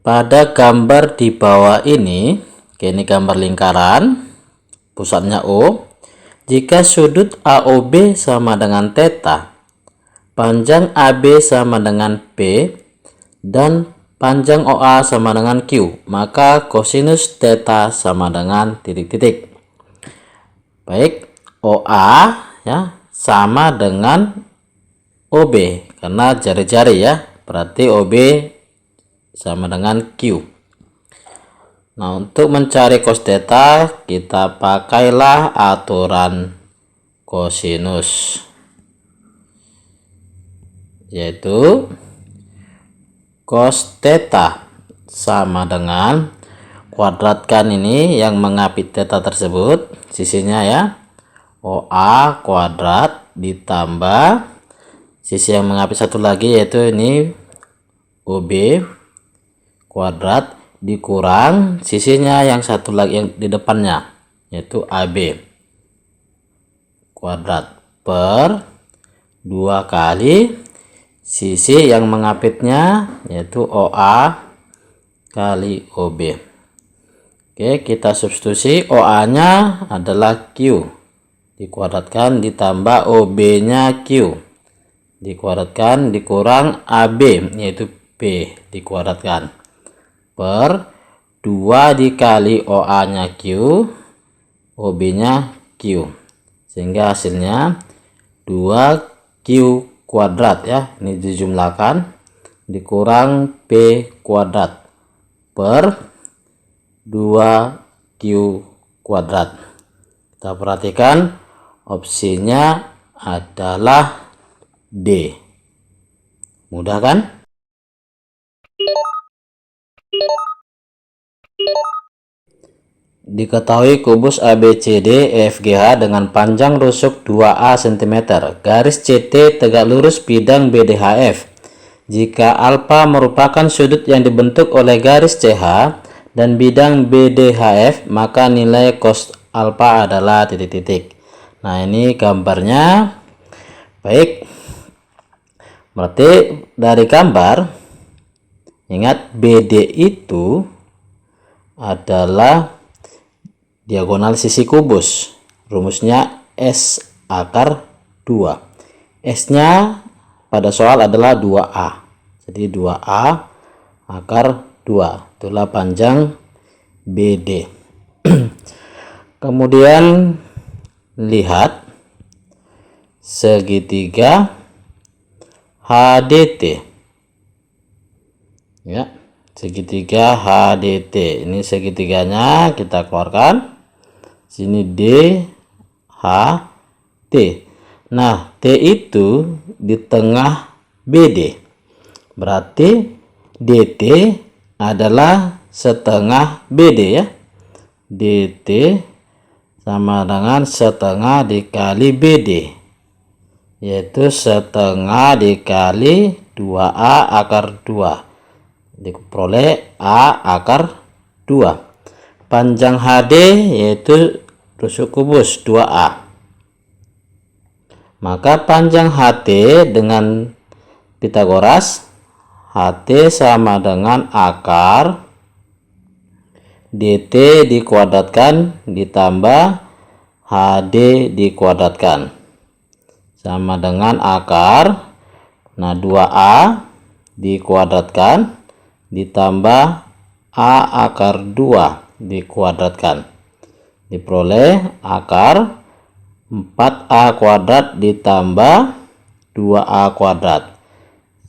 Pada gambar di bawah ini, ini gambar lingkaran, pusatnya O. Jika sudut AOB sama dengan theta, panjang AB sama dengan P, dan panjang OA sama dengan Q, maka kosinus theta sama dengan titik-titik. Baik, OA ya sama dengan OB karena jari-jari ya, berarti OB sama dengan Q. Nah, untuk mencari cos theta kita pakailah aturan kosinus, yaitu cos theta sama dengan kuadratkan ini yang mengapit theta tersebut, sisinya ya, OA kuadrat ditambah sisi yang mengapit satu lagi yaitu ini OB kuadrat dikurang sisinya yang satu lagi yang di depannya yaitu AB kuadrat per 2 kali sisi yang mengapitnya yaitu OA kali OB. Oke, kita substitusi. OA nya adalah Q dikuadratkan ditambah OB nya Q dikuadratkan dikurang AB yaitu P dikuadratkan per 2 dikali OA nya Q, OB nya Q, sehingga hasilnya 2Q kuadrat ya, ini dijumlahkan dikurang P kuadrat per 2Q kuadrat. Kita perhatikan opsinya adalah D. Mudah kan? Diketahui kubus ABCD EFGH dengan panjang rusuk 2A cm, garis CT tegak lurus bidang BDHF. Jika alfa merupakan sudut yang dibentuk oleh garis CH dan bidang BDHF, maka nilai cos alfa adalah titik-titik. Nah, ini gambarnya. Baik, berarti dari gambar, ingat BD itu adalah diagonal sisi kubus. Rumusnya S akar 2. S nya pada soal adalah 2A. Jadi 2A akar 2. Itulah panjang BD. Kemudian lihat segitiga HDT. Ya, segitiga HDT. Ini segitiganya kita keluarkan. Sini D, H, T. Nah, T itu di tengah BD. Berarti DT adalah setengah BD ya. DT sama dengan setengah dikali BD, yaitu setengah dikali 2A akar 2. Diperoleh A akar 2. Panjang HD yaitu rusuk kubus 2A. Maka panjang HT dengan Pitagoras, HT sama dengan akar DT dikuadratkan ditambah HD dikuadratkan sama dengan akar, nah 2A dikuadratkan ditambah A akar 2 dikuadratkan, diperoleh akar 4A kuadrat ditambah 2A kuadrat,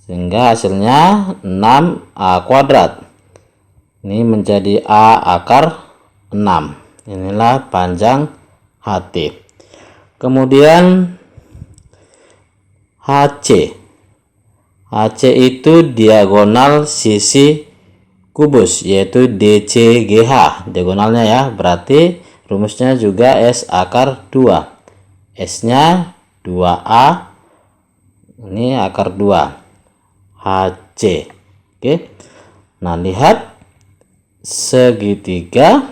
sehingga hasilnya 6A kuadrat. Ini menjadi A akar 6. Inilah panjang HT. Kemudian HC. HC itu diagonal sisi kubus yaitu DCGH, diagonalnya ya, berarti rumusnya juga S akar 2. S nya 2A, ini akar 2 HC. Oke. Nah, lihat segitiga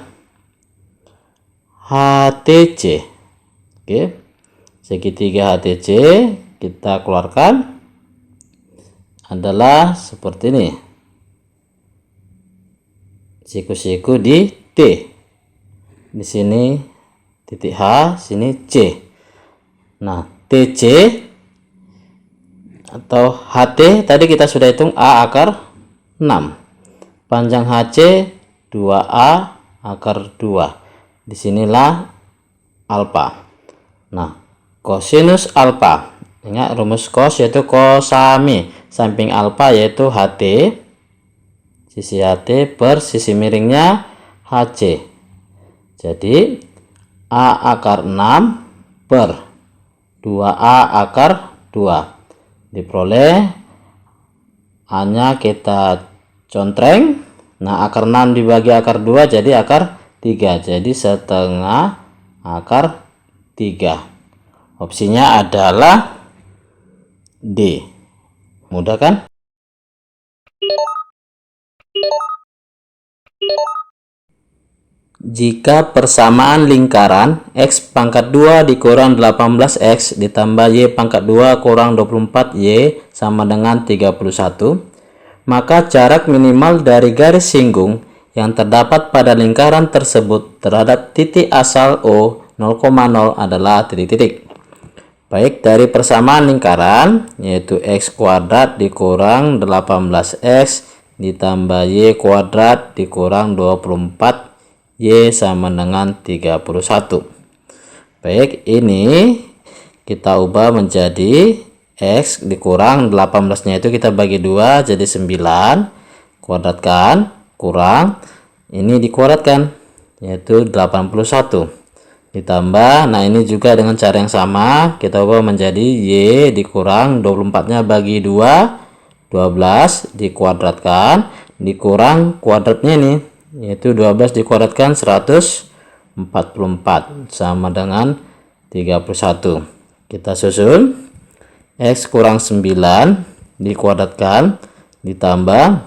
HTC. Oke. Segitiga HTC kita keluarkan adalah seperti ini. siku-siku di D. Di sini titik H, sini C. Nah, TC atau HT tadi kita sudah hitung A akar 6. Panjang HC 2A akar 2. Disinilah alfa. Nah, kosinus alfa. Ingat rumus cos yaitu cosami. Samping alfa yaitu HT. Sisi HT per sisi miringnya HC. Jadi A akar 6 per 2A akar 2. Diperoleh A-nya kita contreng. Nah, akar 6 dibagi akar 2 jadi akar 3. Jadi setengah akar 3. Opsinya adalah D. Mudah kan? Jika persamaan lingkaran X pangkat 2 dikurang 18X ditambah Y pangkat 2 kurang 24Y sama dengan 31, maka jarak minimal dari garis singgung yang terdapat pada lingkaran tersebut terhadap titik asal O 0,0 adalah titik-titik. Baik dari persamaan lingkaran, yaitu X kuadrat dikurang 18X ditambah Y kuadrat dikurang 24 Y sama dengan 31. Baik, ini kita ubah menjadi X dikurang 18 nya itu kita bagi 2 jadi 9, kuadratkan, kurang, ini dikuadratkan yaitu 81 ditambah, nah ini juga dengan cara yang sama kita ubah menjadi Y dikurang 24 nya bagi 2, 12 dikuadratkan, dikurang kuadratnya ini yaitu 12 dikuadratkan 144 sama dengan 31. Kita susun X kurang 9 dikuadratkan ditambah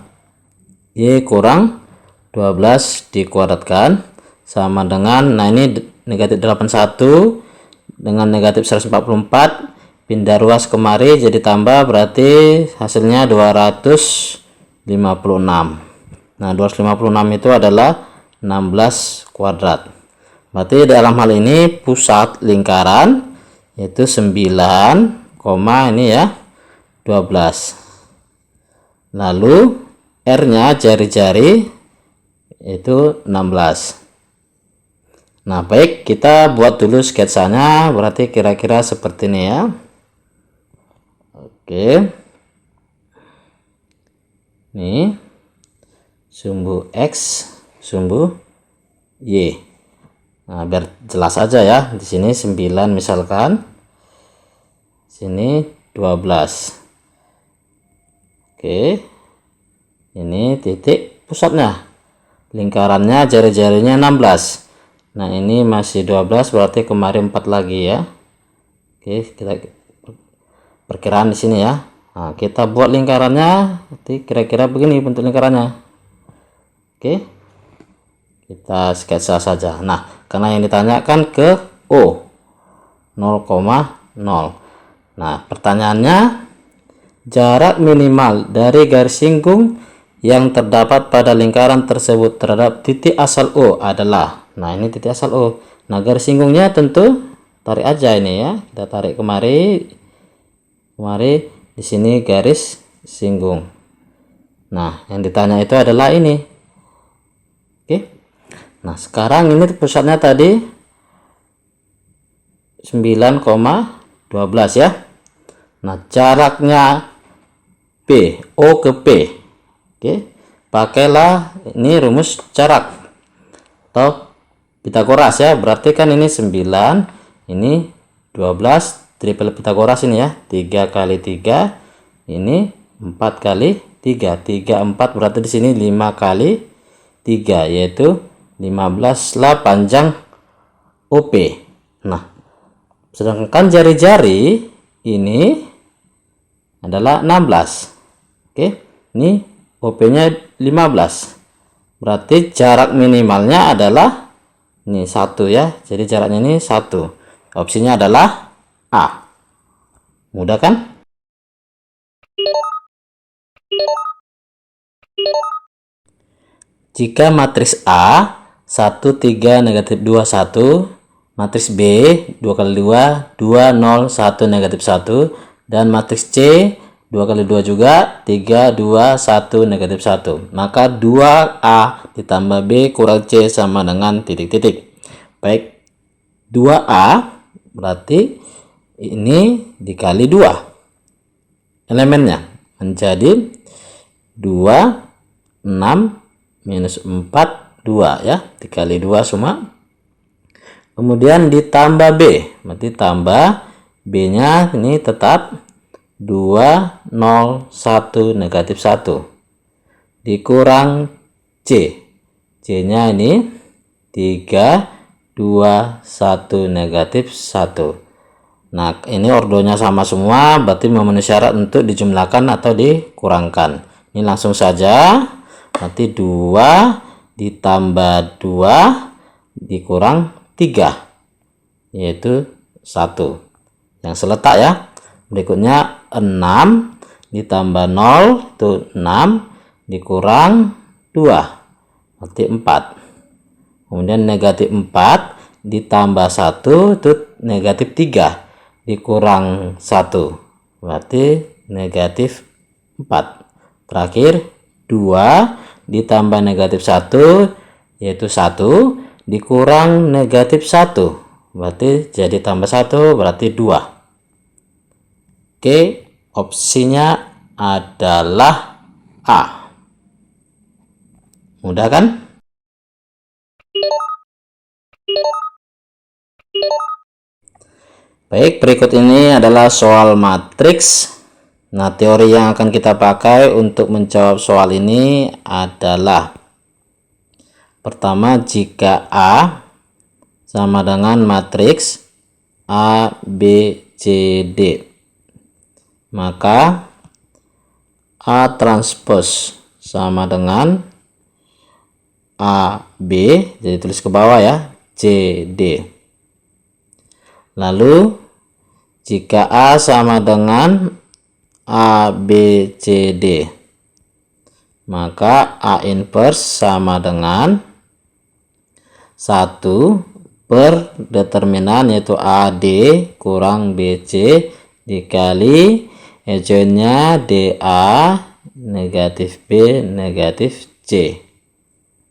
Y kurang 12 dikuadratkan sama dengan, nah ini negatif 81 dengan negatif 144 pindah ruas kemari jadi tambah, berarti hasilnya 256. Nah, 256 itu adalah 16 kuadrat. Berarti dalam hal ini pusat lingkaran yaitu 9, ini ya 12. Lalu R-nya jari-jari itu 16. Nah, baik, kita buat dulu sketsanya, berarti kira-kira seperti ini ya. Oke. Nih. Sumbu X, sumbu Y. Nah, biar jelas aja ya. Di sini 9 misalkan. Sini 12. Oke. Ini titik pusatnya. Lingkarannya jari-jarinya 16. Nah, ini masih 12 berarti kemarin 4 lagi ya. Oke, kita perkiraan di sini ya. Nah, kita buat lingkarannya. Kira-kira begini bentuk lingkarannya. Oke, kita sketsa saja. Nah, karena yang ditanyakan ke O 0,0. Nah, pertanyaannya jarak minimal dari garis singgung yang terdapat pada lingkaran tersebut terhadap titik asal O adalah, nah ini titik asal O. Nah, garis singgungnya tentu tarik aja ini ya. Kita tarik kemari. Di sini garis singgung. Nah, yang ditanya itu adalah ini. Oke. Nah, sekarang ini pusatnya tadi 9,12 ya. Nah, jaraknya P, O ke P. Oke. Pakailah ini rumus jarak atau Pitagoras ya. Berarti kan ini 9, ini 12, triple Pitagoras ini ya. 3 kali 3, ini 4 kali 3. 3 4 berarti di sini 5 kali 3 yaitu 15 lah panjang OP. Nah, sedangkan jari-jari ini adalah 16. Oke, ini OP-nya 15. Berarti jarak minimalnya adalah ini 1 ya. Jadi jaraknya ini 1. Opsinya adalah A. Mudah kan? Jika matriks A 1, 3, negatif 2, 1, matriks B 2 kali 2, 2, 0, 1, negatif 1, dan matriks C 2 kali 2 juga 3, 2, 1, negatif 1. Maka 2A ditambah B kurang C sama dengan titik-titik. Baik, 2A berarti ini dikali 2 elemennya menjadi 2, 6, minus 4, 2 ya, dikali 2 semua. Kemudian ditambah B, berarti tambah B nya ini tetap 2, 0, 1, negatif 1 dikurang C, C nya ini 3, 2, 1, negatif 1. Nah, ini ordonya sama semua, berarti memenuhi syarat untuk dijumlahkan atau dikurangkan. Ini langsung saja, berarti 2 ditambah 2 dikurang 3, yaitu 1. Yang seletak ya. Berikutnya 6 ditambah 0 itu 6 dikurang 2, berarti 4. Kemudian negatif 4 ditambah 1 itu negatif 3 dikurang 1, berarti negatif 4. Terakhir 2 ditambah negatif 1 yaitu 1 dikurang negatif 1, berarti jadi tambah 1 berarti 2. Oke, opsinya adalah A. Mudah kan? Baik, berikut ini adalah soal matriks. Nah, teori yang akan kita pakai untuk menjawab soal ini adalah pertama, jika A sama dengan matriks A, B, C, D, maka A transpose sama dengan A, B, jadi tulis ke bawah ya, C, D. Lalu jika A sama dengan A, B, C, D, maka A inverse sama dengan 1 per determinan yaitu AD kurang BC dikali ejoinnya DA negatif B negatif C.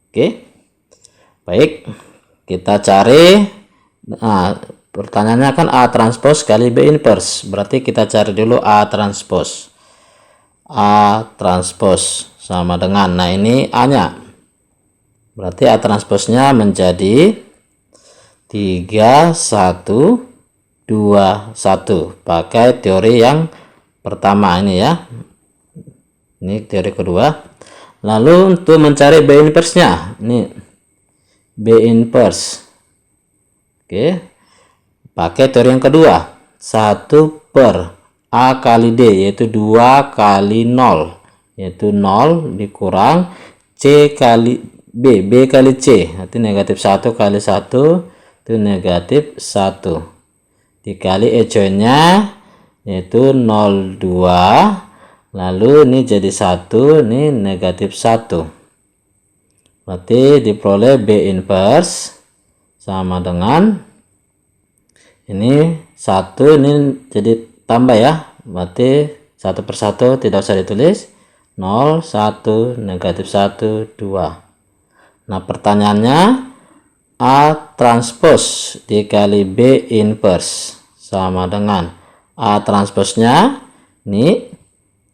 Oke, baik, kita cari. Nah, pertanyaannya kan A transpose kali B inverse, berarti kita cari dulu A transpose. A transpose sama dengan, nah ini A nya, berarti A transposnya menjadi 3, 1, 2, 1 pakai teori yang pertama ini ya, ini teori kedua. Lalu untuk mencari B inverse nya, ini B inverse, oke, pakai teori yang kedua, 1 per A kali D yaitu 2 kali 0 yaitu 0 dikurang C kali B, B kali C, nanti negatif 1 kali 1 itu negatif 1 dikali ejoinnya yaitu 0,2, lalu ini jadi 1, ini negatif 1, berarti diperoleh B inverse sama dengan ini 1, ini jadi tambah ya, berarti 1 per 1 tidak usah ditulis, 0, 1, negatif 1, 2. Nah, pertanyaannya A transpose dikali B inverse sama dengan A transposnya ini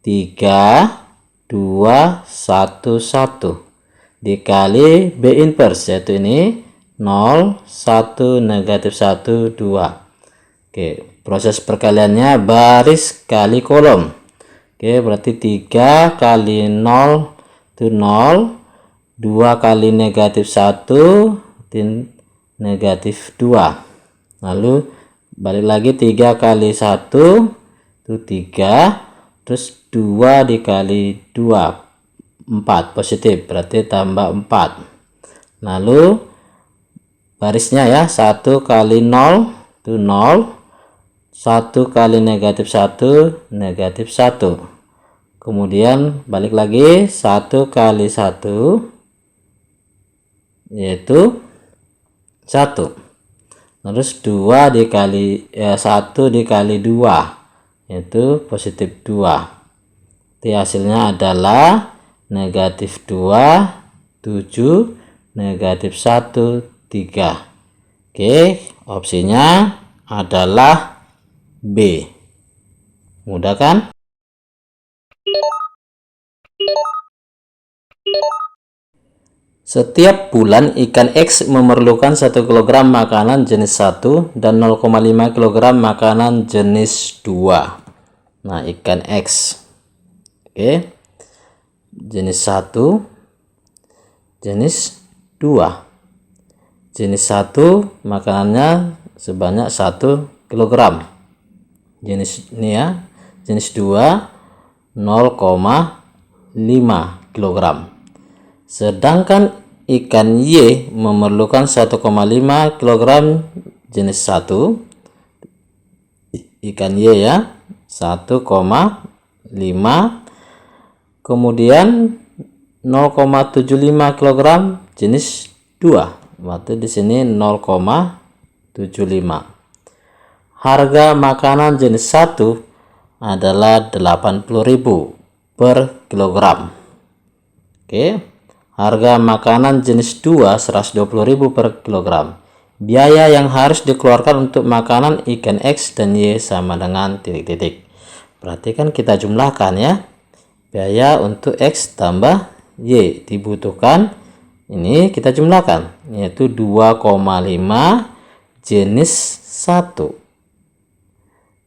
3, 2, 1, 1 dikali B inverse yaitu ini 0, 1, negatif 1, 2. Oke, proses perkaliannya baris kali kolom. Oke, berarti 3 kali 0 itu 0, 2 kali negatif 1 negatif 2, lalu balik lagi 3 kali 1 itu 3, terus 2 dikali 2 4 positif, berarti tambah 4. Lalu barisnya ya, 1 kali 0 itu 0, 1 kali negatif 1 negatif 1, kemudian balik lagi 1 kali 1 yaitu 1. Terus 2 dikali 1 dikali 2 yaitu positif 2. Jadi hasilnya adalah negatif 2, 7, negatif 1, 3. Oke, opsinya adalah B. Mudah kan? Setiap bulan ikan X memerlukan 1 kg makanan jenis 1 dan 0,5 kg makanan jenis 2. Nah, ikan X. Oke. Jenis 1, jenis 2. Jenis 1 makanannya sebanyak 1 kg. Jenis ini ya. Jenis 2 0,5 kg. Sedangkan ikan Y memerlukan 1,5 kg jenis 1. Ikan Y ya. 1,5, kemudian 0,75 kg jenis 2. Berarti di sini 0,75. Harga makanan jenis 1 adalah 80.000 per kilogram. Oke. Harga makanan jenis 2 120.000 per kilogram. Biaya yang harus dikeluarkan untuk makanan ikan X dan Y sama dengan titik-titik. Perhatikan kita jumlahkan ya. Biaya untuk X tambah Y dibutuhkan. Ini kita jumlahkan, yaitu 2,5 jenis 1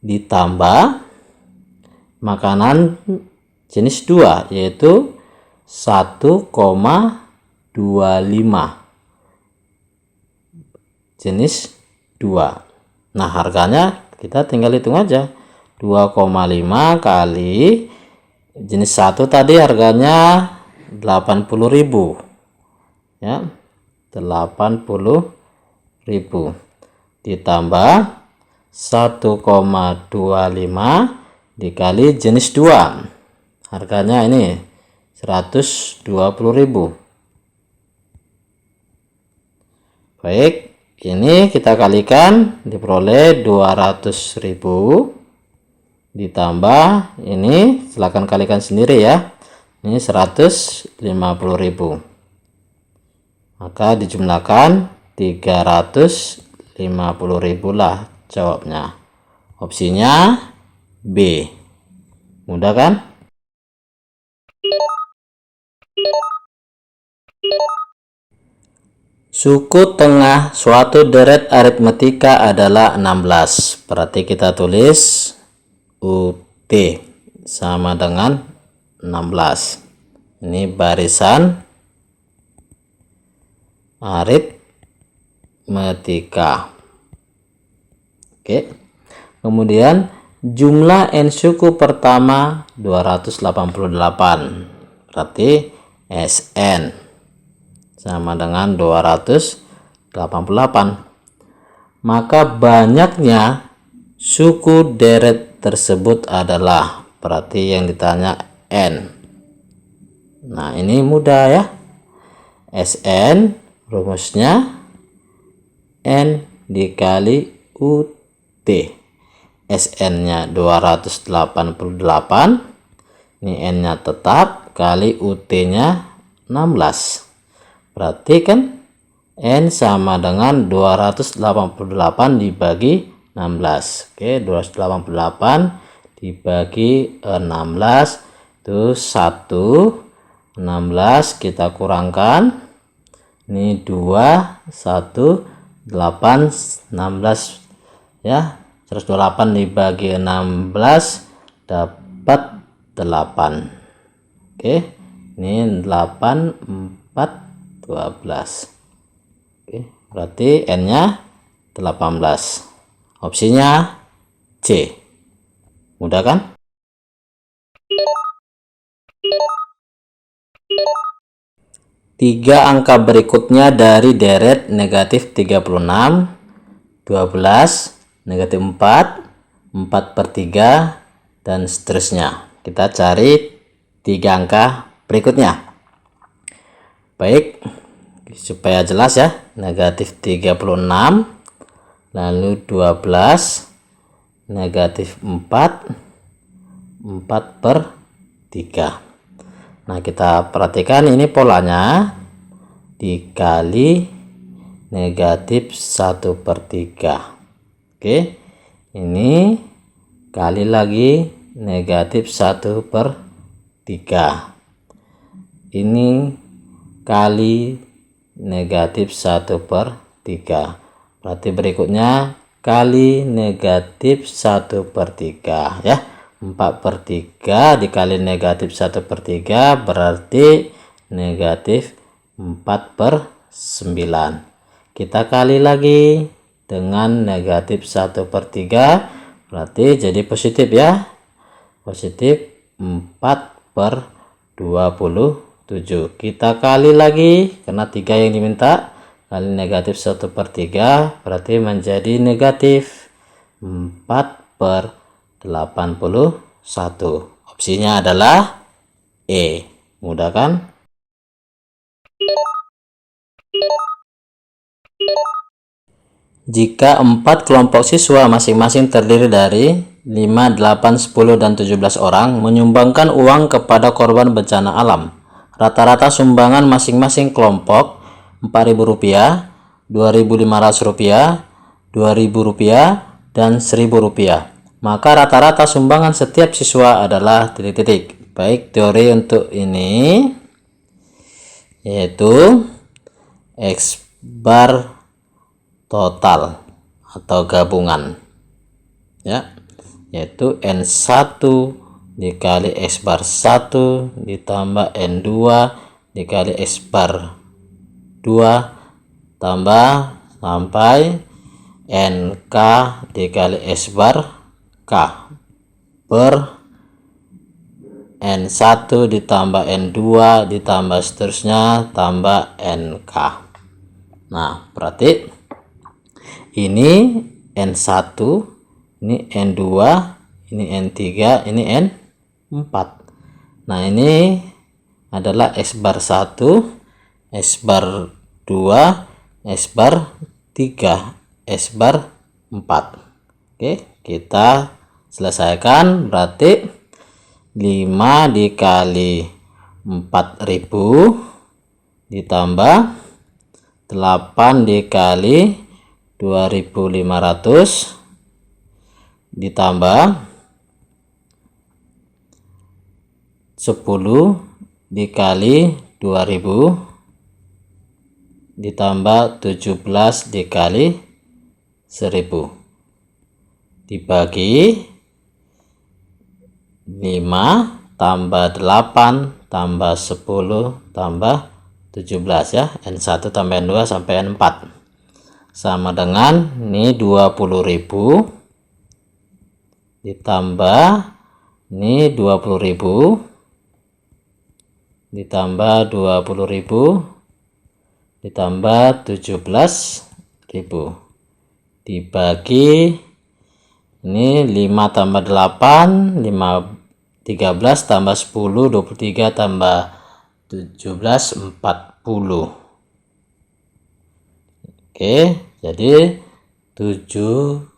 ditambah makanan jenis 2, yaitu 1,25 jenis 2. Nah, harganya kita tinggal hitung aja. 2,5 kali jenis 1 tadi harganya 80.000. Ya, 80.000 ditambah 1,25 dikali jenis 2. Harganya ini 120.000. Baik, ini kita kalikan diperoleh 200.000 ditambah ini, silahkan kalikan sendiri ya. Ini 150.000. Maka dijumlahkan 350.000 lah jawabnya. Opsinya B. Mudah kan? Suku tengah suatu deret aritmetika adalah 16. Berarti kita tulis UT sama dengan 16. Ini barisan aritmetika. Oke. Kemudian jumlah n suku pertama 288. Berarti Sn sama dengan 288. Maka banyaknya suku deret tersebut adalah, berarti yang ditanya n. Nah, ini mudah ya. Sn rumusnya n dikali UT. Sn-nya 288. Ini n-nya tetap kali UT-nya 16. Berarti kan n sama dengan 288 dibagi 16. Oke, 288 dibagi 16 itu 1. 16 kita kurangkan. Ini 2, 1, 8, 16 ya. 128 dibagi 16 dapat 8. Oke, ini 8, 4, 12. Oke, berarti n-nya 18. Opsinya C. Mudah kan? Tiga angka berikutnya dari deret negatif 36, 12, negatif 4, 4/3, dan seterusnya. Kita cari tiga angka berikutnya. Baik, supaya jelas ya, negatif 36, lalu 12, negatif 4, 4/3. Nah, kita perhatikan ini polanya dikali negatif 1/3. Oke, ini kali lagi negatif 1/3. Ini kali negatif 1/3. Berarti berikutnya kali negatif 1/3 ya. 4/3 dikali negatif 1/3 berarti negatif 4/9. Kita kali lagi dengan negatif 1/3 berarti jadi positif ya. Positif 4/27. Kita kali lagi karena 3 yang diminta, kali negatif 1/3 berarti menjadi negatif 4/81. Opsinya adalah E. Mudah kan? Jika 4 kelompok siswa masing-masing terdiri dari 5, 8, 10, dan 17 orang menyumbangkan uang kepada korban bencana alam. Rata-rata sumbangan masing-masing kelompok Rp4.000, Rp2.500, Rp2.000, dan Rp1.000. Maka rata-rata sumbangan setiap siswa adalah titik-titik. Baik, teori untuk ini yaitu X bar total atau gabungan ya, yaitu N1 dikali X bar 1 ditambah N2 dikali X bar 2 tambah sampai NK dikali X bar K per N1 ditambah N2 ditambah seterusnya tambah NK. Nah, berarti ini N1, ini N2, ini N3, ini N4. Nah, ini adalah X bar 1, X bar 2, X bar 3, X bar 4. Oke, kita selesaikan. Berarti 5 dikali 4.000 ditambah 8 dikali 2.500 ditambah 10 dikali 2.000 ditambah 17 dikali 1.000 dibagi 5 tambah 8 tambah 10 tambah 17 ya, N1 tambah N2 sampai N4 sama dengan ini 20.000 ditambah ini 20.000 ditambah 20.000 ditambah 17.000 dibagi ini 5 tambah 8 13 tambah 10 23 tambah 17 40. Oke, jadi 77.000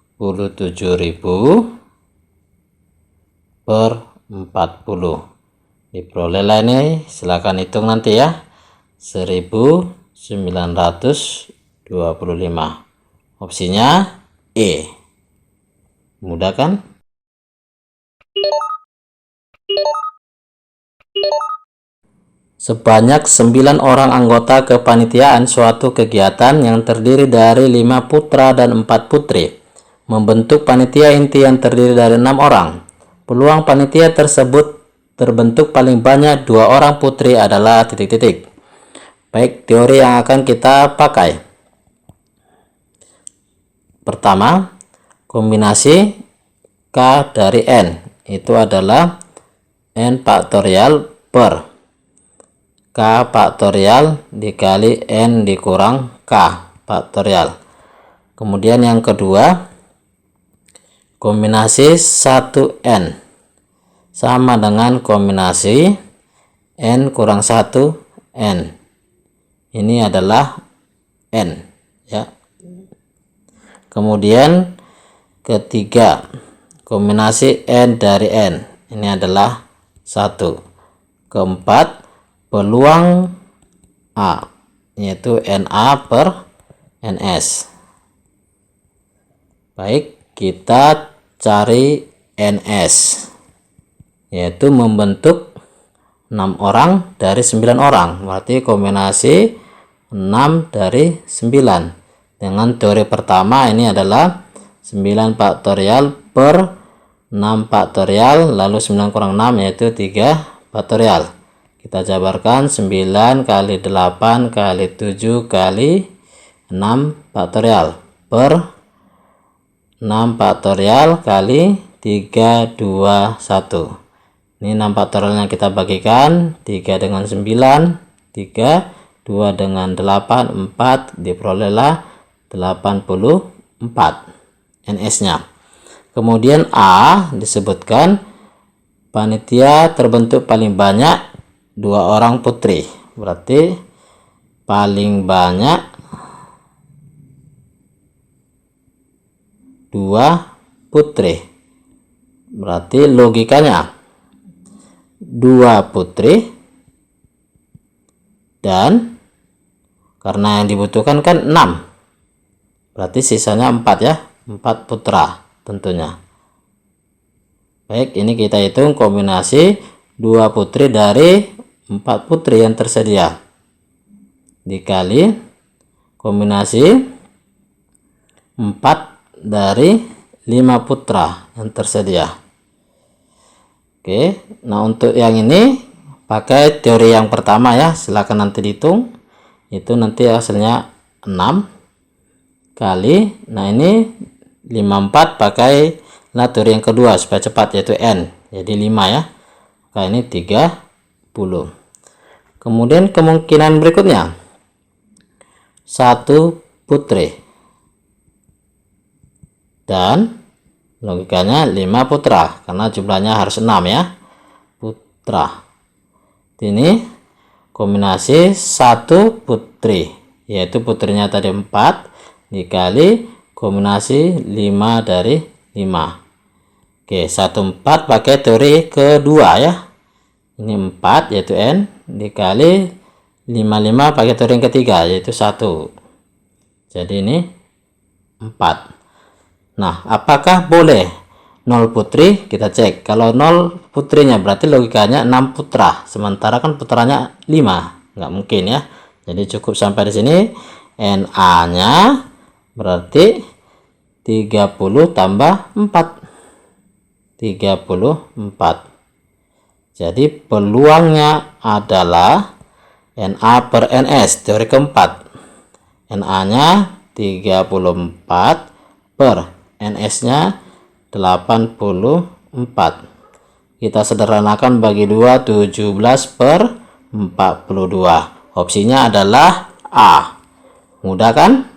per 40 diperolehlah ini, silakan hitung nanti ya, 1925. Opsinya E. Mudah kan? Sebanyak 9 orang anggota kepanitiaan suatu kegiatan yang terdiri dari 5 putra dan 4 putri membentuk panitia inti yang terdiri dari 6 orang. Peluang panitia tersebut terbentuk paling banyak 2 orang putri adalah titik-titik. Baik, teori yang akan kita pakai. Pertama, kombinasi K dari N itu adalah N faktorial per K faktorial dikali N dikurang K faktorial. Kemudian yang kedua, kombinasi 1N sama dengan kombinasi N kurang 1 N. ini adalah N ya. Kemudian ketiga, kombinasi N dari N, ini adalah 1. Keempat, peluang A, yaitu NA per NS. Baik, kita cari NS, yaitu membentuk 6 orang dari 9 orang, berarti kombinasi 6 dari 9. Dengan teori pertama ini adalah 9 faktorial per 6 faktorial, lalu 9 kurang 6 yaitu 3 faktorial. Kita jabarkan 9 kali 8 kali 7 kali 6 faktorial per 6 faktorial kali 3, 2, 1. Ini 6 faktorialnya kita bagikan, 3 dengan 9, 3, 2 dengan 8, 4, diperolehlah 84 NS-nya. Kemudian A disebutkan panitia terbentuk paling banyak 2 orang putri, berarti paling banyak 2 putri, berarti logikanya 2 putri, dan karena yang dibutuhkan kan 6, berarti sisanya 4 ya, 4 putra tentunya. Baik, ini kita hitung kombinasi 2 putri dari 4 putri yang tersedia dikali kombinasi 4 dari 5 putra yang tersedia. Oke, nah untuk yang ini pakai teori yang pertama ya, silakan nanti dihitung. Itu nanti hasilnya 6 kali, nah ini 54 pakai teori yang kedua supaya cepat, yaitu N, jadi 5 ya. Nah ini 30. Kemudian kemungkinan berikutnya 1 putri, dan logikanya 5 putra karena jumlahnya harus 6 ya, putra. Ini kombinasi 1 putri, yaitu putrinya tadi 4 dikali kombinasi 5 dari 5. Oke, 1, 4 pakai teori kedua ya, ini 4 yaitu N dikali 5 pakai teori yang ketiga yaitu 1, jadi ini 4. Nah, apakah boleh 0 putri? Kita cek. Kalau 0 putrinya berarti logikanya 6 putra, sementara kan putranya 5, nggak mungkin ya. Jadi cukup sampai di sini. NA nya berarti 30 tambah 4, 34. Jadi peluangnya adalah NA per NS, teori keempat. NA nya 34 per NS-nya 84. Kita sederhanakan bagi 2, 17 per 42. Opsinya adalah A. Mudah kan?